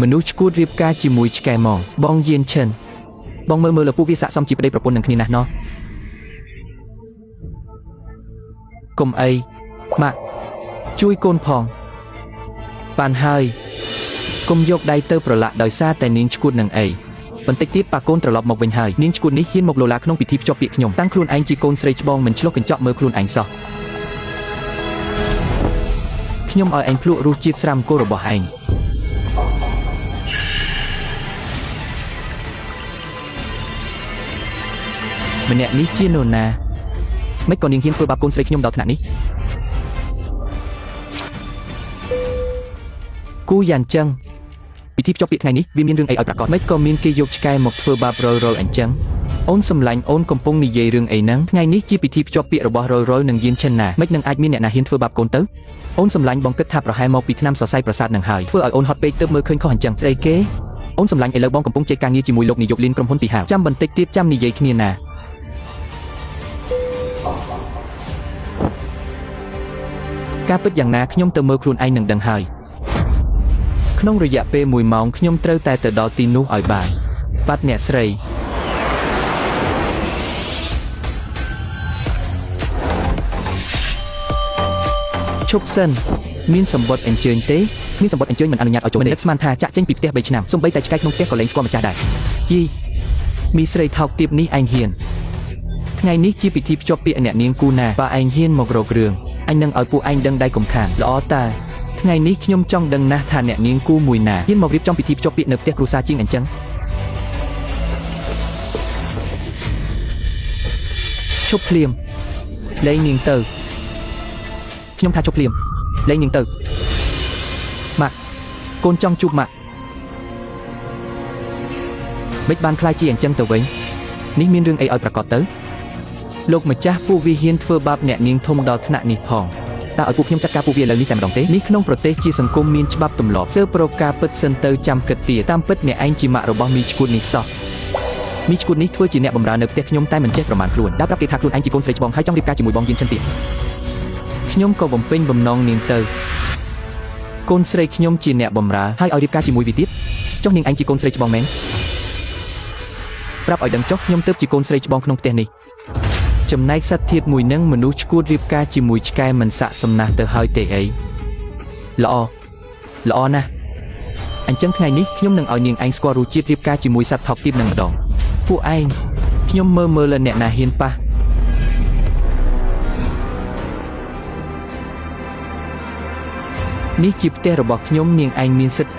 មនុស្សឈួតរៀបការជាមួយឆ្កែម៉ងបងយានឈិនបងមើលពួកវាស័ក្តិសមជាប្តីប្រពន្ធនឹងគ្នាណាស់ណោះកុំអីម៉ាក់ជួយកូនផងបានហើយកុំយកដៃទៅប្រឡាក់ដោយសារតែនាងឈួតនឹងអីបន្តិចទៀតប៉ាកូនត្រឡប់មកវិញហើយនាងឈួតនេះហ៊ានមកលោឡាក្នុងពិធីភ្ជាប់ពាក្យខ្ញុំតាំងខ្លួនឯងជាកូនស្រីច្បងមិនឆ្លុះកញ្ចក់មើលខ្លួនឯងសោះខ្ញុំឲ្យឯងភ្លក់រសជាតិស្រាំគោរបស់ឯងម្នាក់នេះជានរណាមិនក៏នាងហ៊ានធ្វើបាបកូនស្រីខ្ញុំដល់ថ្នាក់នេះគូយ៉ាងចឹងពិធីភ្ជាប់ពាក្យថ្ងៃនេះវាមានរឿងអីឲ្យប្រកាសមិនក៏មានគេយកឆ្កែមកធ្វើបាបរយអញ្ចឹងអូនសម្លាញ់អូនកំពុងនិយាយរឿងអីហ្នឹងថ្ងៃនេះជាពិធីភ្ជាប់ពាក្យរបស់រយនឹងយានឈិនណាមិននឹងអាចមានអ្នកណាហ៊ានធ្វើបាបកូនទៅអូនសម្លាញ់បងគិតថាប្រហែលមកពីឆ្នាំសរសៃប្រាសាទនឹងហើយធ្វើឲ្យអូនហត់ពេកទៅមើលឃើញខុសអញ្ចឹងស្អីគេអូនសម្លាញ់ឥឡូវបងកំពុងជែកការងារជាមួយលោកនាយកលៀនក្រុមហ៊ុនទីហាវចាំបន្តិចទៀតចាំនិយាយគ្នាណាការពិតយ៉ាងណាខ្ញុំទៅមើលខ្លួនឯងនឹងដឹងហើយក្នុងរយៈពេល1ម៉ោងខ្ញុំត្រូវតែទៅដល់ទីនោះឲ្យបានបាត់អ្នកស្រីឈប់សិនមានសម្បត្តិអញ្ជើញទេមានសម្បត្តិអញ្ជើញមិនអនុញ្ញាតឲ្យចូលមិននឹកស្មានថាចាក់ចេញពីផ្ទះ3ឆ្នាំសូម្បីតែឆ្កែក្នុងផ្ទះក៏លែងស្គាល់ម្ចាស់ដែរជីមីស្រីថោកទាបនេះឯងហ៊ានថ្ងៃនេះជាពិធីភ្ជាប់ពាក្យអ្នកនាងគូណាបើឯងហ៊ានមករករឿងអញនឹងឲ្យពួកឯងដឹងដៃកំខានល្អតាថ្ងៃនេះខ្ញុំចង់ដឹងណាស់ថាអ្នកនាងគូមួយណាហ៊ានមករៀបចំពិធីភ្ជាប់ពាក្យនៅផ្ទះគ្រួសារជាងអញ្ចឹងឈប់ភ្លាមលែងនាងទៅខ្ញុំថាជប់ភ្លាមលែងនាងទៅម៉ាក់កូនចង់ជួបម៉ាក់មិនបានខ្លាចជាអញ្ចឹងទៅវិញនេះមានរឿងអីឲ្យប្រកាសទៅលោកម្ចាស់ពួកវាហ៊ានធ្វើបាបអ្នកនាងធំដល់ថ្នាក់នេះផងតើឲ្យពួកខ្ញុំចាត់ការពួកវាឥឡូវនេះតែម្ដងទេនេះក្នុងប្រទេសជាសង្គមមានច្បាប់ទម្លាប់សើប្រការពិតសិនទៅចាំគិតទៀតតាមពិតអ្នកឯងជាម៉ាក់របស់មីឈួតនេះសោះមីឈួតនេះធ្វើជាអ្នកបម្រើនៅផ្ទះខ្ញុំតែមិនចេះប្រមាណខ្លួនដាក់ប្រាប់គេថាខ្លួនឯងជាកូនស្រីច្បងហើយចង់រៀបការជាមួយបងយានឈិនទៀតខ្ញុំក៏បំពេញបំណងនាងទៅកូនស្រីខ្ញុំជាអ្នកបម្រើហើយឲ្យរៀបការជាមួយវាទៀតចុះនាងឯងជាកូនស្រីច្បងមែនប្រាប់ឲ្យដឹងចុះខ្ញុំទៅជាកូនស្រីច្បងក្នុងផ្ទះនេះចំណែកសត្វធាតុមួយនឹងមនុស្សឈួតរៀបការជាមួយឆ្កែមិនស័ក្តិសមណាស់ទៅហើយទេអីល្អណាស់អញ្ចឹងថ្ងៃនេះខ្ញុំនឹងឲ្យនាងឯងស្គាល់រសជាតិរៀបការជាមួយសត្វថោកទាបនឹងម្ដងពួកឯងខ្ញុំមើលលើអ្នកណាហ៊ានប៉ះនេះជាផ្ទះរបស់ខ្ញុំនាងឯងមានសិទ្ធិ